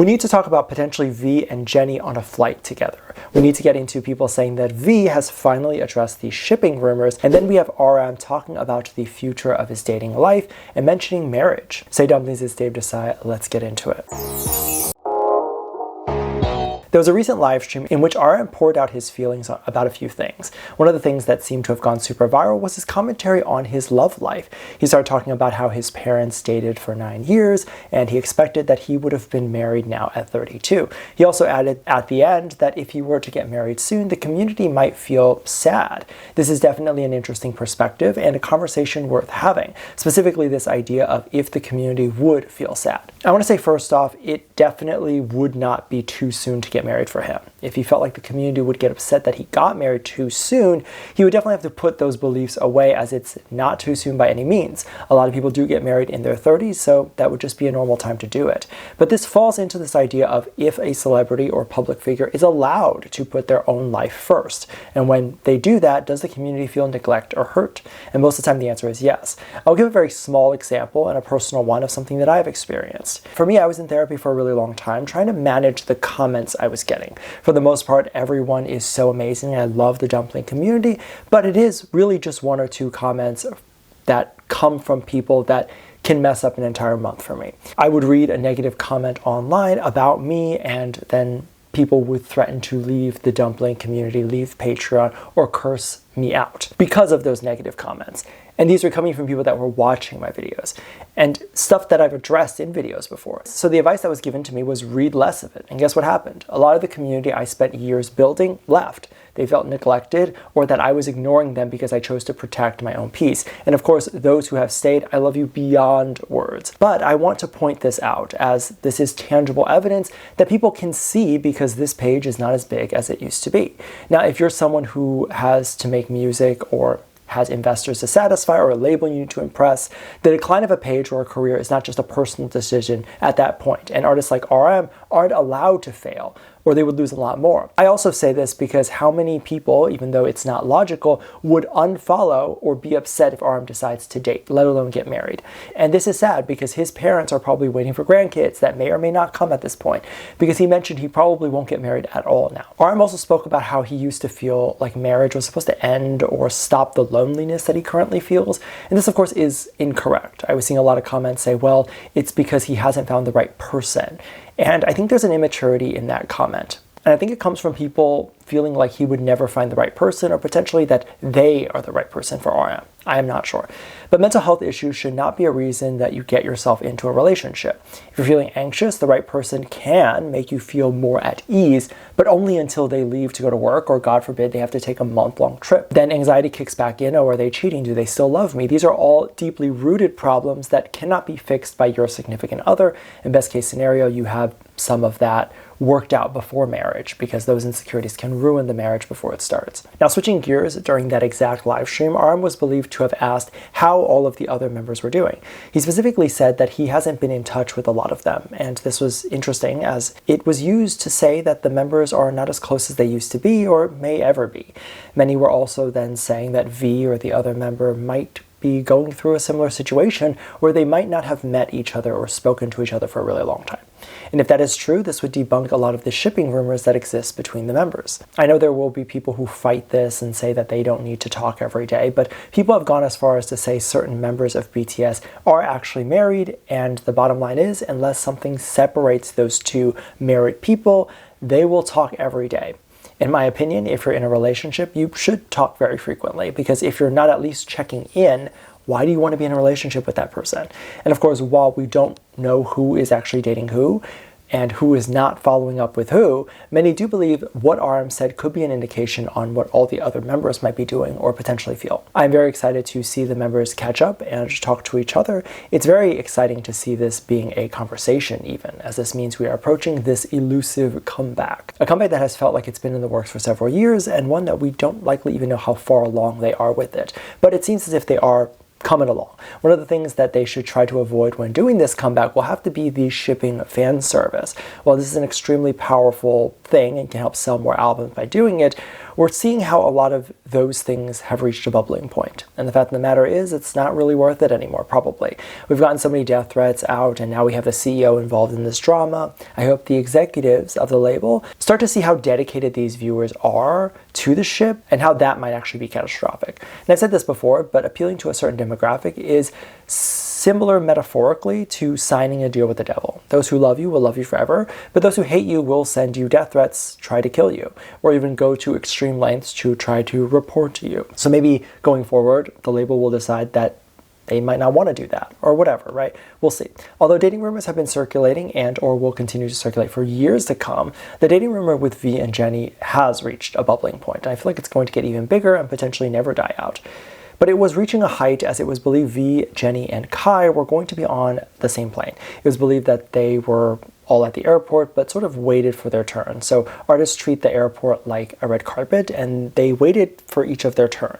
We need to talk about potentially V and Jennie on a flight together. We need to get into people saying that V has finally addressed these shipping rumors, and then we have RM talking about the future of his dating life and mentioning marriage. Say Dumplings, it's Dave Disci. Let's get into it. There was a recent live stream in which RM poured out his feelings about a few things. One of the things that seemed to have gone super viral was his commentary on his love life. He started talking about how his parents dated for 9 years, and he expected that he would have been married now at 32. He also added at the end that if he were to get married soon, the community might feel sad. This is definitely an interesting perspective and a conversation worth having, specifically this idea of if the community would feel sad. I want to say first off, it definitely would not be too soon to get married for him. If he felt like the community would get upset that he got married too soon, he would definitely have to put those beliefs away, as it's not too soon by any means. A lot of people do get married in their 30s, so that would just be a normal time to do it. But this falls into this idea of if a celebrity or public figure is allowed to put their own life first. And when they do that, does the community feel neglect or hurt? And most of the time the answer is yes. I'll give a very small example and a personal one of something that I've experienced. For me, I was in therapy for a really long time trying to manage the comments I was getting. For the most part, everyone is so amazing. I love the dumpling community, but it is really just one or two comments that come from people that can mess up an entire month for me. I would read a negative comment online about me, and then people would threaten to leave the dumpling community, leave Patreon, or curse me out because of those negative comments. And these were coming from people that were watching my videos and stuff that I've addressed in videos before. So the advice that was given to me was read less of it. And guess what happened? A lot of the community I spent years building left. They felt neglected, or that I was ignoring them because I chose to protect my own peace. And of course, those who have stayed, I love you beyond words. But I want to point this out, as this is tangible evidence that people can see, because this page is not as big as it used to be. Now, if you're someone who has to make music or has investors to satisfy or a label you need to impress, the decline of a page or a career is not just a personal decision at that point. And artists like RM aren't allowed to fail, or they would lose a lot more. I also say this because how many people, even though it's not logical, would unfollow or be upset if RM decides to date, let alone get married? And this is sad because his parents are probably waiting for grandkids that may or may not come at this point, because he mentioned he probably won't get married at all now. RM also spoke about how he used to feel like marriage was supposed to end or stop the loneliness that he currently feels. And this, of course, is incorrect. I was seeing a lot of comments say, well, it's because he hasn't found the right person. And I think there's an immaturity in that comment. And I think it comes from people feeling like he would never find the right person, or potentially that they are the right person for RM. I am not sure. But mental health issues should not be a reason that you get yourself into a relationship. If you're feeling anxious, the right person can make you feel more at ease, but only until they leave to go to work, or God forbid, they have to take a month-long trip. Then anxiety kicks back in. Oh, are they cheating? Do they still love me? These are all deeply rooted problems that cannot be fixed by your significant other. In best case scenario, you have some of that worked out before marriage, because those insecurities can ruin the marriage before it starts. Now, switching gears, during that exact live stream, RM was believed to have asked how all of the other members were doing. He specifically said that he hasn't been in touch with a lot of them, and this was interesting as it was used to say that the members are not as close as they used to be or may ever be. Many were also then saying that V or the other member might be going through a similar situation where they might not have met each other or spoken to each other for a really long time. And if that is true, this would debunk a lot of the shipping rumors that exist between the members. I know there will be people who fight this and say that they don't need to talk every day, but people have gone as far as to say certain members of BTS are actually married, and the bottom line is, unless something separates those two married people, they will talk every day. In my opinion, if you're in a relationship, you should talk very frequently, because if you're not at least checking in, why do you want to be in a relationship with that person? And of course, while we don't know who is actually dating who, and who is not following up with who, many do believe what RM said could be an indication on what all the other members might be doing or potentially feel. I'm very excited to see the members catch up and talk to each other. It's very exciting to see this being a conversation even, as this means we are approaching this elusive comeback. A comeback that has felt like it's been in the works for several years, and one that we don't likely even know how far along they are with it. But it seems as if they are coming along. One of the things that they should try to avoid when doing this comeback will have to be the shipping fan service. While this is an extremely powerful thing and can help sell more albums by doing it, we're seeing how a lot of those things have reached a bubbling point. And the fact of the matter is, it's not really worth it anymore, probably. We've gotten so many death threats out, and now we have the CEO involved in this drama. I hope the executives of the label start to see how dedicated these viewers are to the ship and how that might actually be catastrophic. And I've said this before, but appealing to a certain demographic is similar metaphorically to signing a deal with the devil. Those who love you will love you forever, but those who hate you will send you death threats, try to kill you, or even go to extreme lengths to try to report to you. So maybe going forward, the label will decide that they might not want to do that, or whatever, right? We'll see. Although dating rumors have been circulating and or will continue to circulate for years to come, the dating rumor with V and Jennie has reached a bubbling point. I feel like it's going to get even bigger and potentially never die out. But it was reaching a height as it was believed V, Jennie, and Kai were going to be on the same plane. It was believed that they were all at the airport, but sort of waited for their turn. So artists treat the airport like a red carpet, and they waited for each of their turn.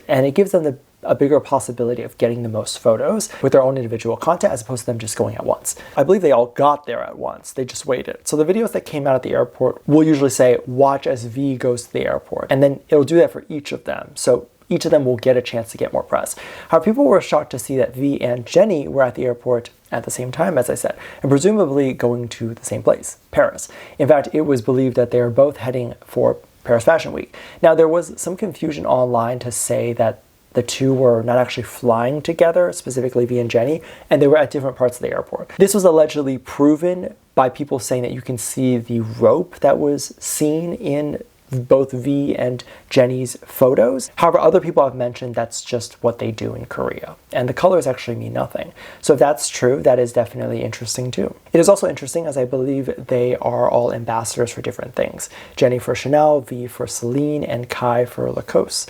And it gives them a bigger possibility of getting the most photos with their own individual content as opposed to them just going at once. I believe they all got there at once. They just waited. So the videos that came out at the airport will usually say, watch as V goes to the airport. And then it'll do that for each of them. So each of them will get a chance to get more press. However, people were shocked to see that V and Jennie were at the airport at the same time, as I said, and presumably going to the same place, Paris. In fact, it was believed that they were both heading for Paris Fashion Week. Now, there was some confusion online to say that the two were not actually flying together, specifically V and Jennie, and they were at different parts of the airport. This was allegedly proven by people saying that you can see the rope that was seen in both V and Jennie's photos. However, other people have mentioned that's just what they do in Korea, and the colors actually mean nothing. So if that's true, that is definitely interesting too. It is also interesting as I believe they are all ambassadors for different things. Jennie for Chanel, V for Celine, and Kai for Lacoste.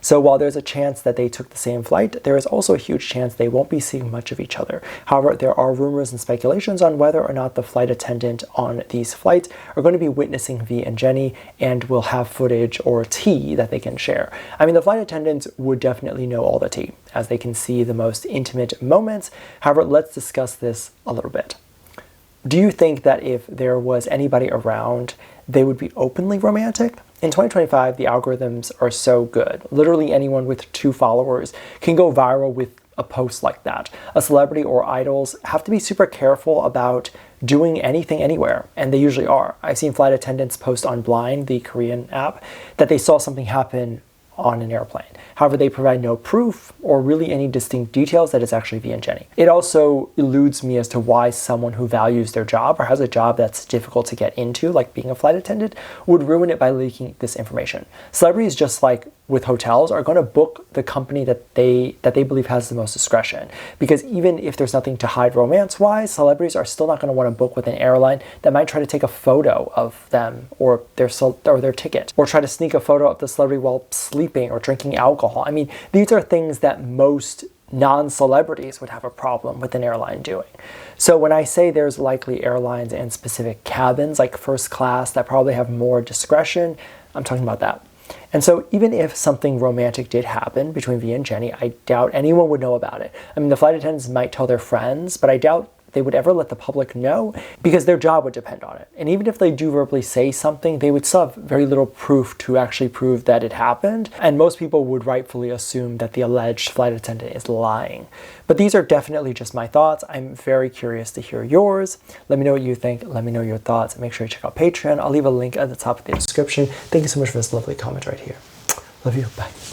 So while there's a chance that they took the same flight, there is also a huge chance they won't be seeing much of each other. However, there are rumors and speculations on whether or not the flight attendant on these flights are going to be witnessing V and Jennie and will have footage or tea that they can share. I mean, the flight attendants would definitely know all the tea, as they can see the most intimate moments. However, let's discuss this a little bit. Do you think that if there was anybody around, they would be openly romantic? In 2025, the algorithms are so good. Literally anyone with 2 followers can go viral with a post like that. A celebrity or idols have to be super careful about doing anything anywhere, and they usually are. I've seen flight attendants post on Blind, the Korean app, that they saw something happen on an airplane. However, they provide no proof or really any distinct details that it's actually V and Jennie. It also eludes me as to why someone who values their job or has a job that's difficult to get into, like being a flight attendant, would ruin it by leaking this information. Celebrities, just like with hotels, are going to book the company that they believe has the most discretion. Because even if there's nothing to hide romance-wise, celebrities are still not going to want to book with an airline that might try to take a photo of them or their ticket, or try to sneak a photo of the celebrity while sleeping or drinking alcohol. I mean, these are things that most non-celebrities would have a problem with an airline doing. So when I say there's likely airlines and specific cabins, like first class, that probably have more discretion, I'm talking about that. And so even if something romantic did happen between V and Jennie, I doubt anyone would know about it. I mean, the flight attendants might tell their friends, but I doubt they would ever let the public know because their job would depend on it. And even if they do verbally say something, they would still have very little proof to actually prove that it happened. And most people would rightfully assume that the alleged flight attendant is lying. But these are definitely just my thoughts. I'm very curious to hear yours. Let me know what you think. Let me know your thoughts. And make sure you check out Patreon. I'll leave a link at the top of the description. Thank you so much for this lovely comment right here. Love you. Bye.